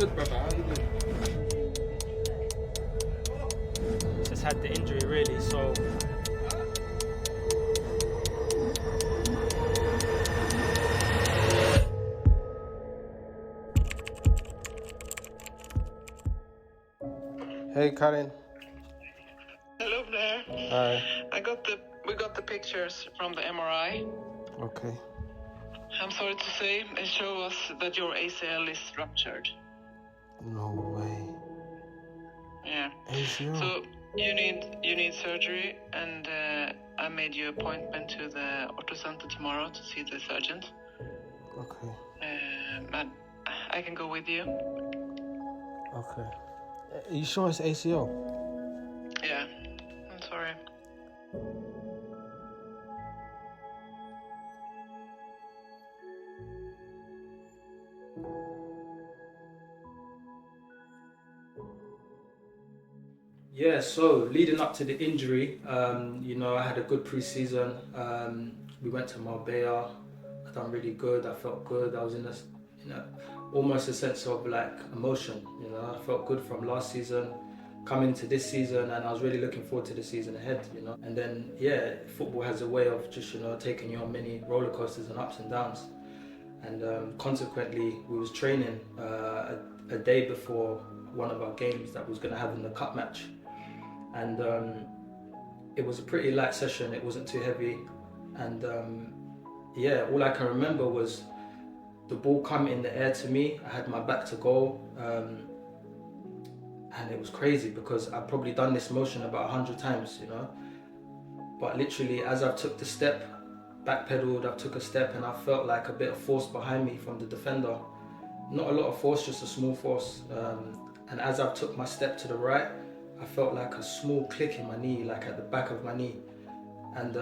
good, brother. How you doing? Just had the injury really, so Hey, Karen. Hello, Blair. Hi. We got the pictures from the MRI. Okay. I'm sorry to say, it shows us that your ACL is ruptured. No way. Yeah. ACL? So you need surgery, and I made you appointment to the ortho center tomorrow to see the surgeon. Okay. But I can go with you. Okay. Are you sure it's ACL? Yeah. I'm sorry. yeah. So leading up to the injury, I had a good pre-season. We went to Marbella. I done really good. I felt good. I was in almost a sense of like emotion. I felt good from last season, coming to this season, and I was really looking forward to the season ahead. And then football has a way of just taking you on many roller coasters and ups and downs. And consequently, we was training a day before one of our games that was going to have in the cup match, and it was a pretty light session. It wasn't too heavy, and all I can remember was the ball come in the air to me. I had my back to goal, and it was crazy because I've probably done this motion about 100 times, but literally as I took the step, backpedaled, I took a step, and I felt like a bit of force behind me from the defender. Not a lot of force, just a small force. And as I took my step to the right, I felt like a small click in my knee, like at the back of my knee. And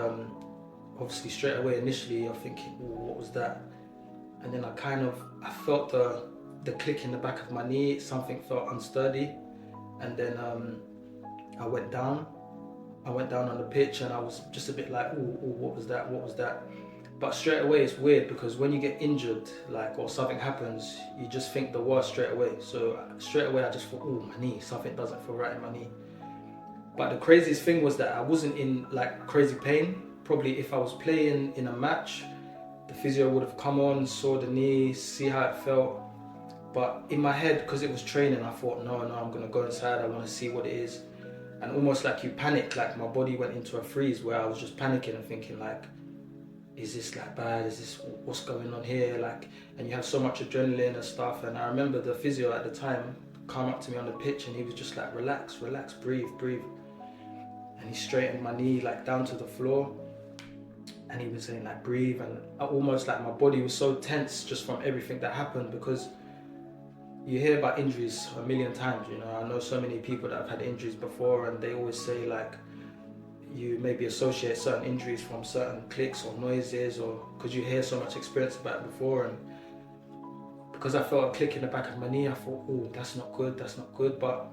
obviously straight away, initially, you're thinking, "Ooh, what was that?" And then I felt the click in the back of my knee. Something felt unsteady. And then I went down on the pitch, and I was just a bit like, "Ooh, what was that? What was that?" But straight away, it's weird because when you get injured, or something happens, you just think the worst straight away. So straight away, I just thought, "Oh, my knee, something doesn't feel right in my knee." But the craziest thing was that I wasn't in like crazy pain. Probably if I was playing in a match, the physio would have come on, saw the knee, see how it felt. But in my head, because it was training, I thought, no, I'm gonna go inside. I want to see what it is. And almost like you panic, like my body went into a freeze where I was just panicking and thinking like, is this like bad? Is this what's going on here? And you have so much adrenaline and stuff. And I remember the physio at the time come up to me on the pitch, and he was just like, relax, breathe. And he straightened my knee like down to the floor, and he was saying like, breathe. And almost like my body was so tense just from everything that happened, because you hear about injuries a million times. I know so many people that have had injuries before, and they always say like, you maybe associate certain injuries from certain clicks or noises, or because you hear so much experience about it before. And because I felt a click in the back of my knee, I thought, oh, that's not good. But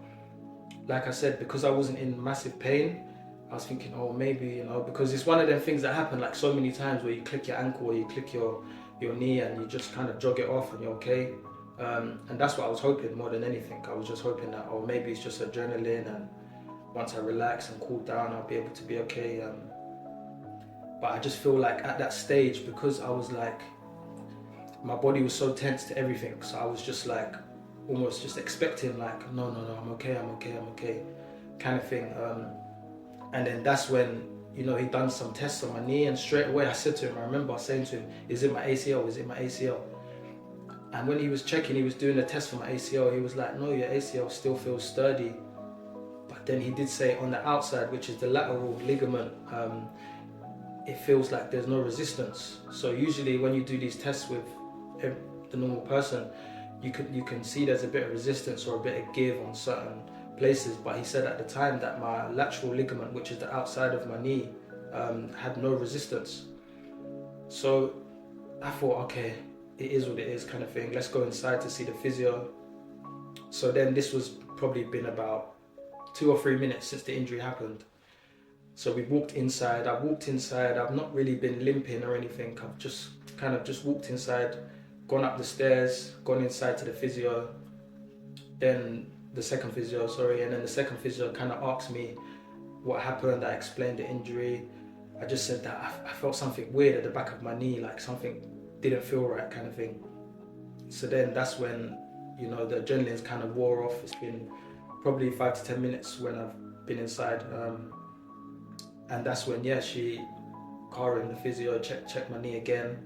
like I said, because I wasn't in massive pain, I was thinking, oh, maybe, because it's one of them things that happen like so many times where you click your ankle or you click your knee, and you just kind of jog it off and you're okay. And that's what I was hoping more than anything. I was just hoping that, oh, maybe it's just adrenaline, and once I relax and cool down, I'll be able to be okay. But I just feel like at that stage, because I was like, my body was so tense to everything. So I was just like, almost just expecting like, no, I'm okay, kind of thing. And then that's when, he'd done some tests on my knee, and straight away I said to him, I remember saying to him, is it my ACL? And when he was checking, he was doing a test for my ACL, he was like, no, your ACL still feels sturdy. But then he did say on the outside, which is the lateral ligament, it feels like there's no resistance. So usually when you do these tests with the normal person, you can see there's a bit of resistance or a bit of give on certain places. But he said at the time that my lateral ligament, which is the outside of my knee, had no resistance. So I thought, okay, it is what it is, kind of thing. Let's go inside to see the physio. So then this was probably been about 2 or 3 minutes since the injury happened. So we walked inside. I've not really been limping or anything. I've just walked inside, gone up the stairs, gone inside to the physio. then the second physio, and then the second physio kind of asked me what happened. I explained the injury. I just said that I felt something weird at the back of my knee, like something didn't feel right kind of thing. So then that's when, you know, the adrenaline's kind of wore off. It's been probably 5 to 10 minutes when I've been inside. And that's when, Karen, the physio, checked my knee again.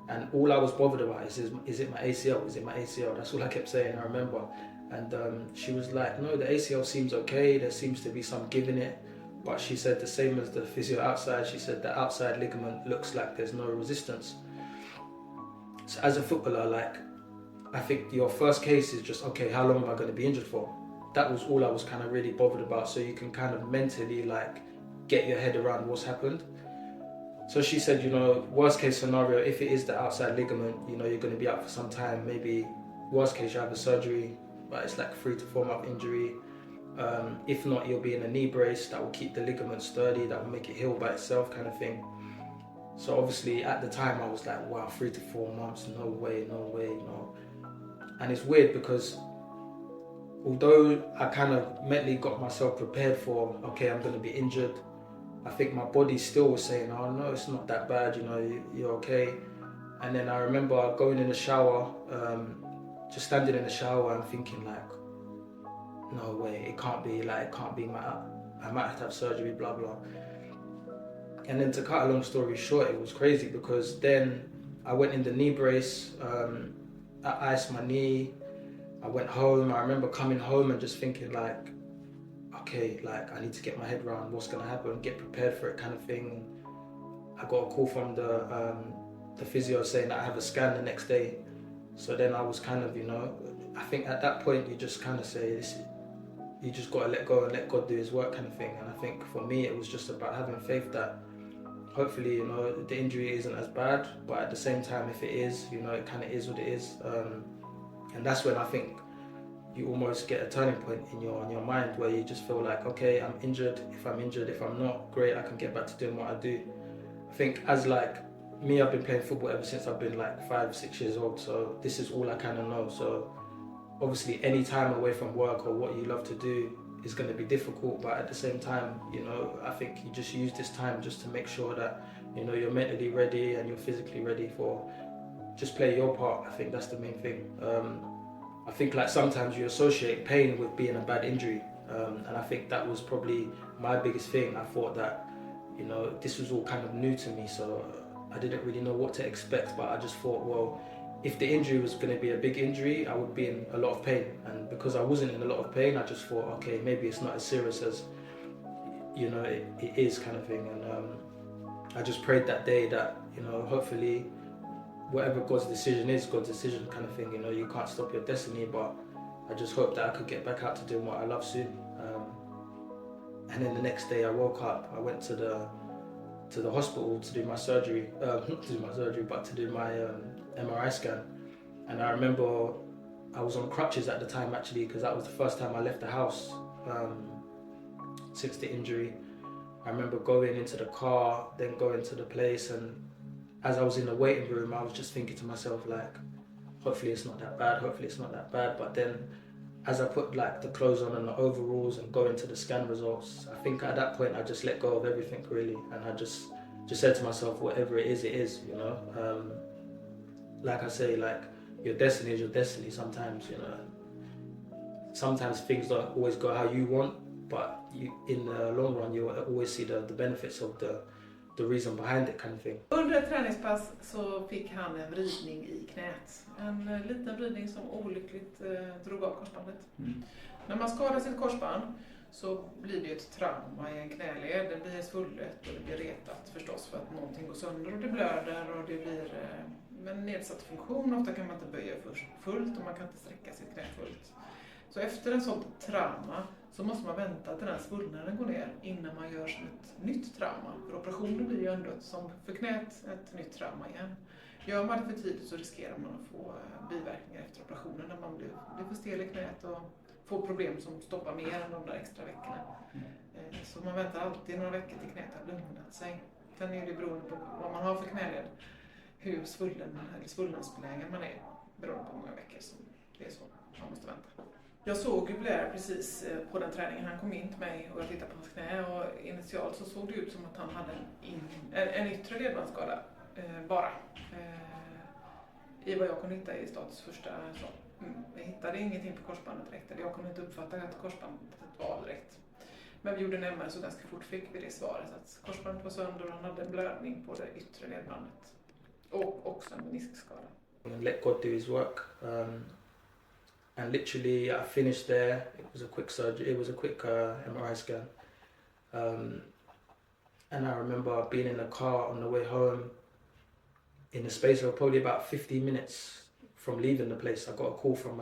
And all I was bothered about is it my ACL? Is it my ACL? That's all I kept saying, I remember. And she was like, no, the ACL seems okay. There seems to be some give in it. But she said the same as the physio outside. She said the outside ligament looks like there's no resistance. So as a footballer, like, I think your first case is just, okay, how long am I going to be injured for? That was all I was kind of really bothered about. So you can kind of mentally, like, get your head around what's happened. So she said, you know, worst case scenario, if it is the outside ligament, you know, you're going to be out for some time. Maybe worst case, you have a surgery, but it's like 3 to 4 month injury. If not, you'll be in a knee brace that will keep the ligament sturdy, that will make it heal by itself kind of thing. So obviously at the time I was like, wow, 3 to 4 months, no way, no. And it's weird because although I kind of mentally got myself prepared for, okay, I'm going to be injured, I think my body still was saying, oh no, it's not that bad, you know, you're okay. And then I remember going in the shower, just standing in the shower and thinking like, no way, it can't be, I might have to have surgery, blah, blah. And then to cut a long story short, it was crazy because then I went in the knee brace, I iced my knee, I went home. I remember coming home and just thinking like, okay, like I need to get my head around what's gonna happen, get prepared for it kind of thing. I got a call from the physio saying that I have a scan the next day. So then I was kind of, you know, I think at that point you just kind of say, you just got to let go and let God do his work kind of thing. And I think for me it was just about having faith that hopefully, you know, the injury isn't as bad, but at the same time, if it is, you know, it kind of is what it is. And that's when I think you almost get a turning point in your mind where you just feel like, okay, I'm injured. If I'm not, great, I can get back to doing what I do. I think as like me, I've been playing football ever since I've been like 5, 6 years old. So this is all I kind of know. So obviously any time away from work or what you love to do is going to be difficult, but at the same time, you know, I think you just use this time just to make sure that, you know, you're mentally ready and you're physically ready for, just play your part. I think that's the main thing. I think like sometimes you associate pain with being a bad injury, and I think that was probably my biggest thing. I thought that, you know, this was all kind of new to me, so I didn't really know what to expect, but I just thought, well, if the injury was going to be a big injury, I would be in a lot of pain. And because I wasn't in a lot of pain, I just thought, okay, maybe it's not as serious as, you know, it is kind of thing. And I just prayed that day that, you know, hopefully whatever God's decision is, God's decision kind of thing. You know, you can't stop your destiny, but I just hoped that I could get back out to doing what I love soon. And then the next day I woke up, I went to the hospital to do my surgery, not to do my surgery, but to do my MRI scan. And I remember I was on crutches at the time actually, because that was the first time I left the house since the injury. I remember going into the car, then going to the place, and as I was in the waiting room, I was just thinking to myself like, hopefully it's not that bad. But then as I put like the clothes on and the overalls and go into the scan results, I think at that point I just let go of everything really, and I just said to myself, whatever it is, you know. Like I say, like your destiny is your destiny. Sometimes, you know, sometimes things don't always go how you want, but you, in the long run, you always see the benefits of the reason behind it kind of thing. Under ett träningspass så fick han en vridning i knät. En liten vridning som olyckligt drog av korsbandet. När man skadar sitt korsband så blir det ett trauma i en knäled. Det blir svullet och det blir retat förstås för att någonting går sönder och det blöder och det blir en nedsatt funktion. Ofta kan man inte böja fullt och man kan inte sträcka sitt knä fullt. Så efter en sån trauma så måste man vänta till den svullnaden går ner innan man gör som ett nytt trauma. För operationen blir ju ändå som för knät ett nytt trauma igen. Gör man det för tidigt så riskerar man att få biverkningar efter operationen när man blir för stel i knät och får problem som stoppar mer än de där extra veckorna. Så man väntar alltid några veckor till knät har lugnat sig. Sen är det beroende på vad man har för knäled, hur svullen eller svullnadsbelägen man är, beroende på hur många veckor som det är så man måste vänta. Jag såg ju Blair precis på den träningen. Han kom in till mig och jag tittade på hans knä och initialt så såg det ut som att han hade en yttre ledbandsskada bara. I vad jag kunde hitta i stats första så. Jag hittade ingenting på korsbandet direkt, eller jag kunde inte uppfatta att korsbandet var direkt. Men vi gjorde en MR så ganska fort fick vi det svaret att korsbandet var sönder och han hade en blödning på det yttre ledbandet. Och också en meniskskada. And let God do his work. And literally I finished there. It was a quick surgery. It was a quick MRI scan. And I remember being in the car on the way home. In the space of probably about 15 minutes from leaving the place, I got a call from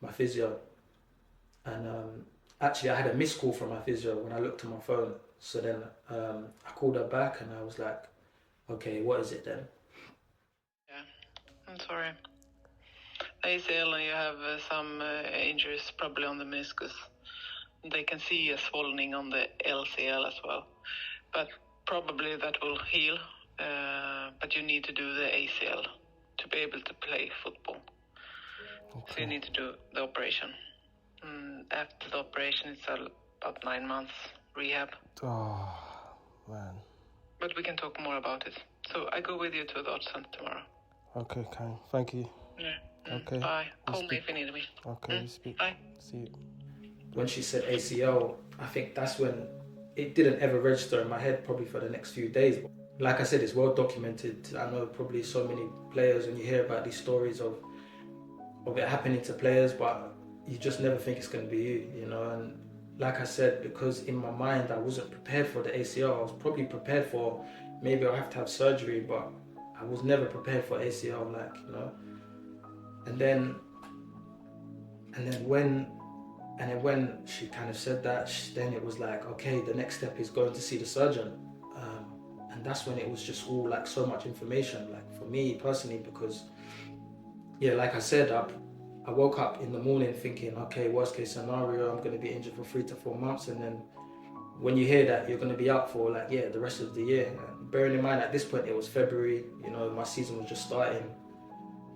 my physio. And actually I had a missed call from my physio when I looked at my phone. So then I called her back and I was like, okay, what is it then? Yeah, I'm sorry. ACL, and you have some injuries probably on the meniscus. They can see a swelling on the LCL as well. But probably that will heal. But you need to do the ACL to be able to play football. Okay. So you need to do the operation. After the operation, it's about 9 months rehab. Oh, man. But we can talk more about it. So I go with you to the art center tomorrow. Okay, Karen. Thank you. Yeah. Okay. Bye. Call me speak. if you need me. Okay, we speak. Bye. See you. When she said ACL, I think that's when it didn't ever register in my head probably for the next few days. Like I said, it's well documented. I know probably so many players, and you hear about these stories of it happening to players, but you just never think it's going to be you, you know. And like I said, because in my mind I wasn't prepared for the ACL. I was probably prepared for maybe I'll have to have surgery, but I was never prepared for ACL, like, you know. And then when she kind of said that, then it was like, okay, the next step is going to see the surgeon. And that's when it was just all like so much information, like for me personally, because yeah, like I said, I woke up in the morning thinking, okay, worst case scenario, I'm going to be injured for 3 to 4 months. And then when you hear that you're going to be out for like, yeah, the rest of the year, bearing in mind at this point it was February, you know, my season was just starting.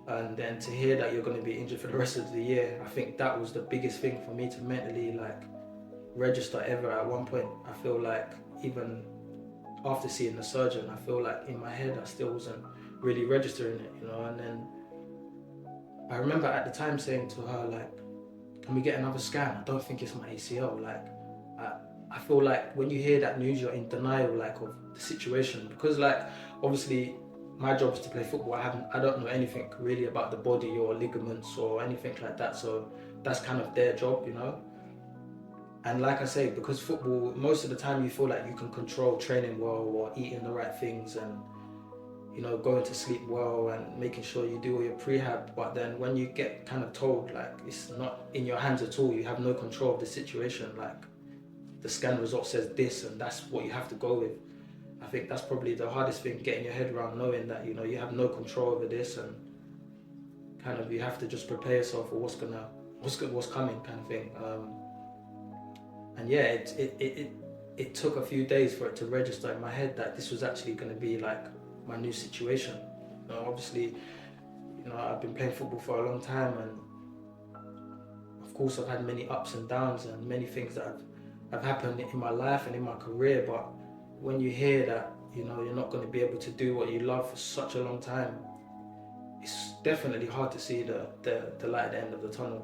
And then to hear that you're going to be injured for the rest of the year, I think that was the biggest thing for me to mentally like register ever. At one point, I feel like even after seeing the surgeon, I feel like in my head I still wasn't really registering it, you know. And then I remember at the time saying to her, like, can we get another scan? I don't think it's my ACL. Like, I feel like when you hear that news, you're in denial, like, of the situation, because like obviously my job is to play football. I don't know anything really about the body or ligaments or anything like that. So that's kind of their job, you know. And like I say, because football, most of the time you feel like you can control training well or eating the right things and, you know, going to sleep well and making sure you do all your prehab. But then when you get kind of told like it's not in your hands at all, you have no control of the situation, like the scan result says this and that's what you have to go with. I think that's probably the hardest thing, getting your head around, knowing that, you know, you have no control over this and kind of you have to just prepare yourself for what's coming, kind of thing. And yeah, it took a few days for it to register in my head that this was actually going to be like my new situation. You know, obviously, you know, I've been playing football for a long time, and of course I've had many ups and downs and many things that have happened in my life and in my career. But when you hear that, you know, you're not going to be able to do what you love for such a long time, it's definitely hard to see the light at the end of the tunnel.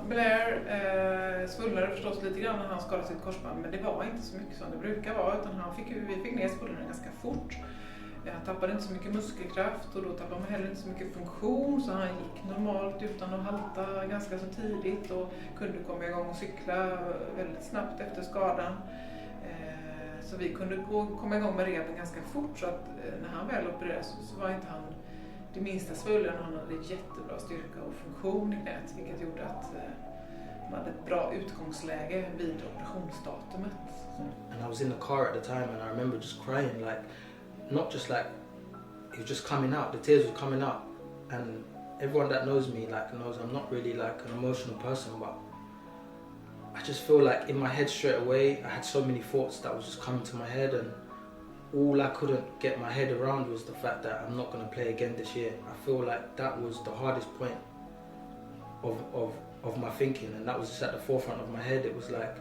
Blair svullnade förstås lite grann när han skadade sitt korsband, men det var inte så mycket som det brukar vara, utan vi fick ner svullnaden ganska fort. Han tappade inte så mycket muskelkraft och då tappade man heller inte så mycket funktion, så han gick normalt utan att halta ganska så tidigt och kunde komma igång och cykla väldigt snabbt efter skadan. Så vi kunde komma igång med rehaben ganska fort, så att när han väl opererades så var inte han det minsta svullen. Han hade jättebra styrka och funktion i knät, vilket gjorde att man hade ett bra utgångsläge vid operationsdatumet. And I was in the car at the time and I remember just crying, like, not just like, it was just coming out, the tears were coming out. And everyone that knows me like knows I'm not really like an emotional person, but I just feel like in my head straight away I had so many thoughts that was just coming to my head, and all I couldn't get my head around was the fact that I'm not going to play again this year. I feel like that was the hardest point of my thinking, and that was just at the forefront of my head. It was like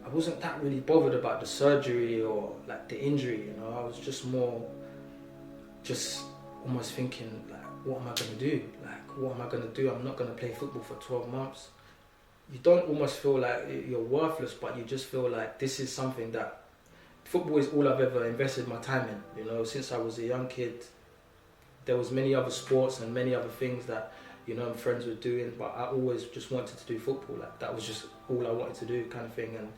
I wasn't that really bothered about the surgery or like the injury, you know. I was just more just almost thinking like, what am I gonna do? Like, what am I gonna do? I'm not gonna play football for 12 months. You don't almost feel like you're worthless, but you just feel like this is something that football is all I've ever invested my time in. You know, since I was a young kid, there was many other sports and many other things that, you know, friends were doing, but I always just wanted to do football. Like, that was just all I wanted to do, kind of thing. And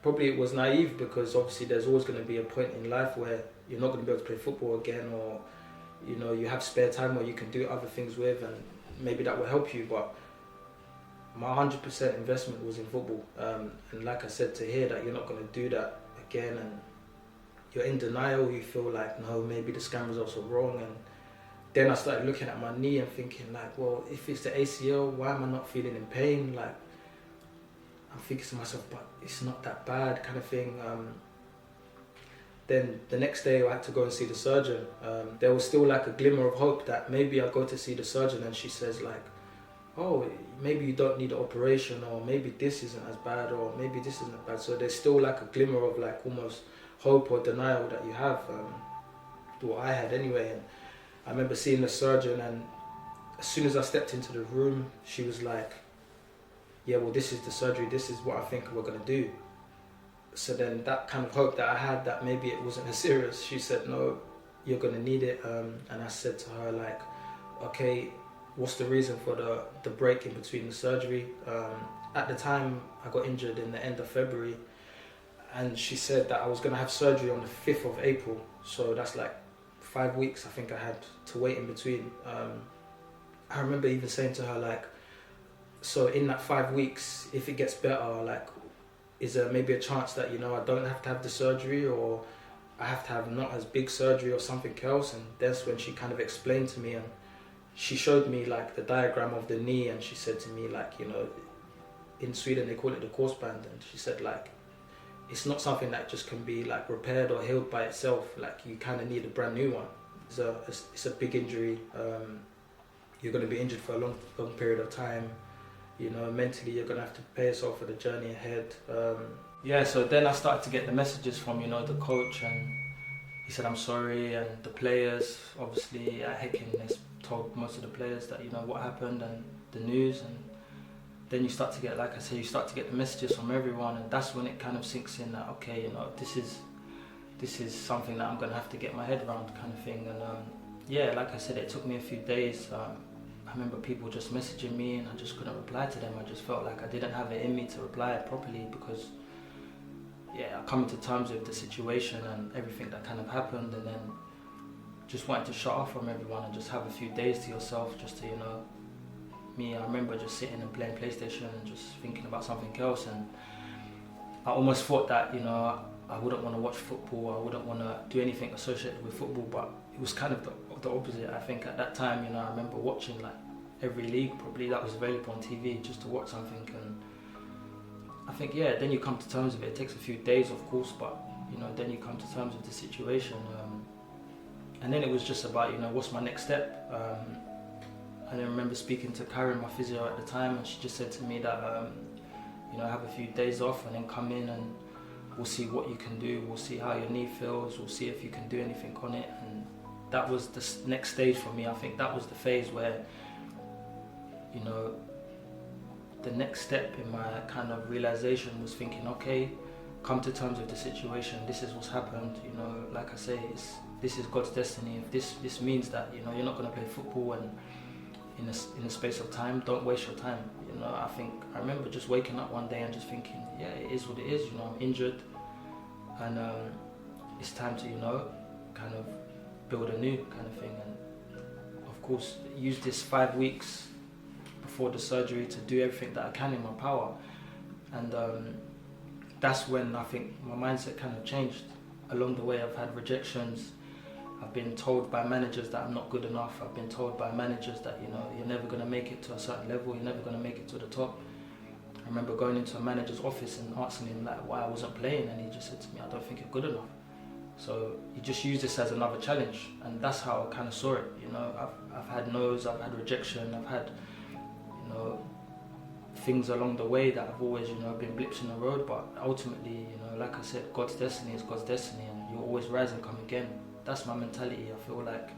probably it was naive, because obviously there's always going to be a point in life where you're not going to be able to play football again, or, you know, you have spare time where you can do other things with, and maybe that will help you. But my 100% investment was in football. And like I said, to hear that you're not going to do that again, and you're in denial, you feel like, no, maybe the scan results are wrong. And then I started looking at my knee and thinking like, well, if it's the ACL, why am I not feeling in pain? Like, I'm thinking to myself, but it's not that bad, kind of thing. Then the next day I had to go and see the surgeon. There was still like a glimmer of hope that maybe I'll go to see the surgeon and she says like, oh, maybe you don't need an operation, or maybe this isn't as bad, or maybe this isn't bad. So there's still like a glimmer of like almost hope or denial that you have. What I had anyway. And I remember seeing the surgeon, and as soon as I stepped into the room, she was like, yeah, well, this is the surgery, this is what I think we're going to do. So then that kind of hope that I had that maybe it wasn't as serious, she said, no, you're going to need it. And I said to her like, okay, what's the reason for the break in between the surgery? At the time, I got injured in the end of February, and she said that I was going to have surgery on the 5th of April. So that's like 5 weeks I think I had to wait in between. I remember even saying to her like, so in that 5 weeks, if it gets better, like, is there maybe a chance that, you know, I don't have to have the surgery, or I have to have not as big surgery or something else? And that's when she kind of explained to me, and she showed me like the diagram of the knee, and she said to me like, you know, in Sweden they call it the korsband, and she said like, it's not something that just can be like repaired or healed by itself. Like, you kind of need a brand new one. It's a big injury. You're going to be injured for a long period of time. You know, mentally you're going to have to prepare yourself for the journey ahead. Yeah, so then I started to get the messages from, you know, the coach, and he said, I'm sorry, and the players, obviously at Häcken, they told most of the players that, you know, what happened and the news. And then you start to get, like I say, you start to get the messages from everyone, and that's when it kind of sinks in that, okay, you know, this is something that I'm going to have to get my head around, kind of thing. And yeah, like I said, it took me a few days. I remember people just messaging me, and I just couldn't reply to them. I just felt like I didn't have it in me to reply properly, because yeah, I come to terms with the situation and everything that kind of happened, and then just wanted to shut off from everyone and just have a few days to yourself, just to, you know, I remember just sitting and playing PlayStation and just thinking about something else. And I almost thought that, you know, I wouldn't want to watch football, I wouldn't want to do anything associated with football, but it was kind of the opposite. I think at that time, you know, I remember watching like every league probably that was available on TV just to watch something. And I think, yeah, then you come to terms with it. It takes a few days, of course, but, you know, then you come to terms with the situation. And then it was just about, you know, what's my next step? And I remember speaking to Karen, my physio at the time, and she just said to me that, you know, have a few days off and then come in and we'll see what you can do. We'll see how your knee feels. We'll see if you can do anything on it. And that was the next stage for me. I think that was the phase where, you know, the next step in my kind of realization was thinking, okay, come to terms with the situation. This is what's happened. You know, like I say, this is God's destiny. If this means that, you know, you're not going to play football and in a space of time, don't waste your time. You know, I remember just waking up one day and just thinking, yeah, it is what it is. You know, I'm injured, and it's time to, you know, kind of build anew, kind of thing. And of course, use this 5 weeks before the surgery to do everything that I can in my power. And that's when I think my mindset kind of changed. Along the way, I've had rejections. I've been told by managers that I'm not good enough. I've been told by managers that, you know, you're never going to make it to a certain level. You're never going to make it to the top. I remember going into a manager's office and asking him like why I wasn't playing, and he just said to me, I don't think you're good enough. So he just used this as another challenge, and that's how I kind of saw it. You know, I've had no's, I've had rejection, I've had know, things along the way that have always, you know, been blips in the road, but ultimately, you know, like I said, God's destiny is God's destiny, and you always rise and come again. That's my mentality. I feel like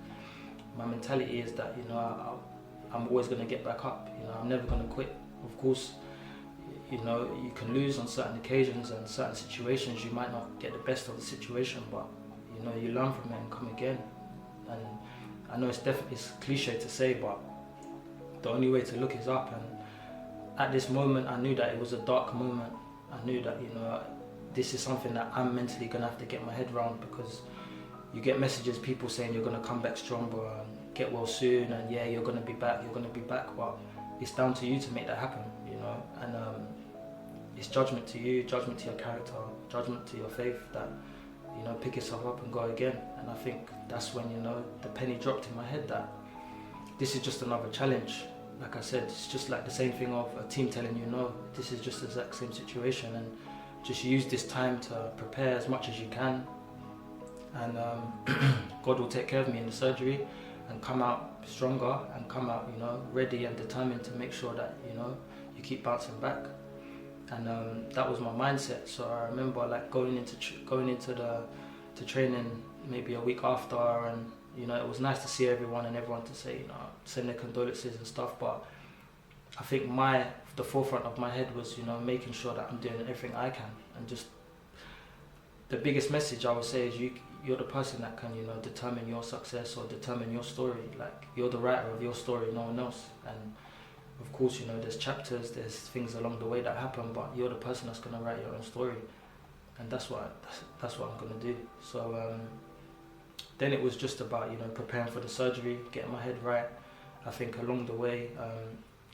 my mentality is that, you know, I'm always going to get back up. You know, I'm never going to quit. Of course, you know, you can lose on certain occasions and certain situations. You might not get the best of the situation, but, you know, you learn from it and come again. And I know it's cliche to say, but the only way to look is up. And at this moment, I knew that it was a dark moment. I knew that, you know, this is something that I'm mentally going to have to get my head around, because you get messages, people saying you're going to come back stronger and get well soon, and yeah, you're going to be back, but it's down to you to make that happen, you know. And it's judgment to you, judgment to your character, judgment to your faith, that, you know, pick yourself up and go again. And I think that's when, you know, the penny dropped in my head that this is just another challenge. Like I said, it's just like the same thing of a team telling you no, this is just the exact same situation, and just use this time to prepare as much as you can, and God will take care of me in the surgery and come out stronger and come out, you know, ready and determined to make sure that, you know, you keep bouncing back. And that was my mindset. So I remember like going into the training maybe a week after, and, you know, it was nice to see everyone and everyone to say, you know, send their condolences and stuff, but I think the forefront of my head was, you know, making sure that I'm doing everything I can. And just the biggest message I would say is you're the person that can, you know, determine your success or determine your story. Like, you're the writer of your story, no one else. And of course, you know, there's chapters, there's things along the way that happen, but you're the person that's going to write your own story. And that's what I'm going to do. So then it was just about, you know, preparing for the surgery, getting my head right. I think along the way,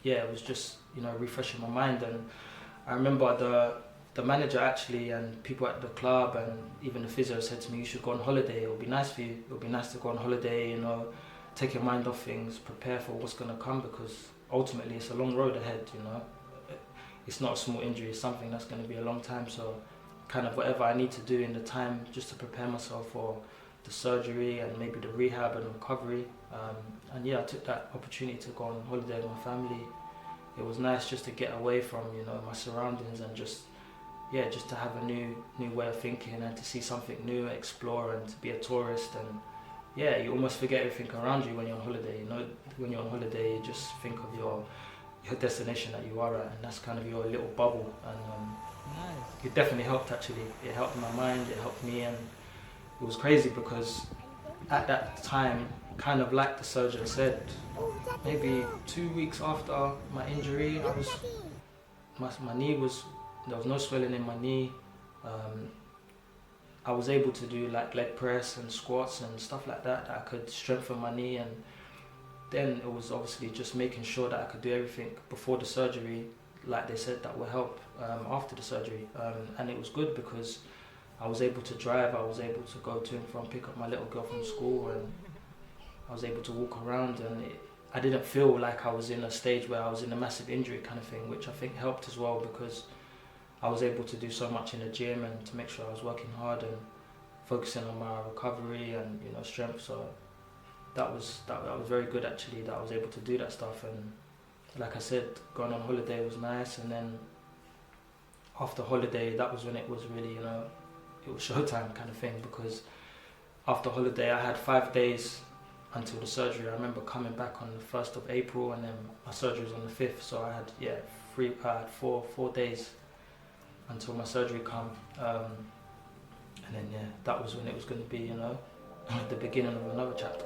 it was just, you know, refreshing my mind. And I remember the manager actually, and people at the club, and even the physio said to me, you should go on holiday, it'll be nice for you, it'll be nice to go on holiday, you know, take your mind off things, prepare for what's going to come, because ultimately it's a long road ahead, you know. It's not a small injury, it's something that's going to be a long time, so kind of whatever I need to do in the time just to prepare myself for the surgery and maybe the rehab and recovery. And yeah, I took that opportunity to go on holiday with my family. It was nice just to get away from, you know, my surroundings, and just to have a new way of thinking, and to see something new, explore, and to be a tourist. And yeah, you almost forget everything around you when you're on holiday. You know, when you're on holiday, you just think of your destination that you are at, and that's kind of your little bubble. And it definitely helped, actually. It helped my mind, it helped me, and it was crazy because at that time, kind of like the surgeon said, maybe 2 weeks after my injury, my knee was, there was no swelling in my knee. I was able to do like leg press and squats and stuff like that I could strengthen my knee. And then it was obviously just making sure that I could do everything before the surgery, like they said, that will help after the surgery. And it was good because I was able to drive, I was able to go to and from, pick up my little girl from school, and I was able to walk around, and I didn't feel like I was in a stage where I was in a massive injury kind of thing, which I think helped as well, because I was able to do so much in the gym and to make sure I was working hard and focusing on my recovery and, you know, strength. So that was very good, actually, that I was able to do that stuff. And like I said, going on holiday was nice, and then after holiday, that was when it was really, you know, it was showtime kind of thing, because after holiday I had 5 days until the surgery. I remember coming back on the 1st of April, and then my surgery was on the 5th, so I had four days until my surgery come. And then that was when it was going to be, you know, the beginning of another chapter.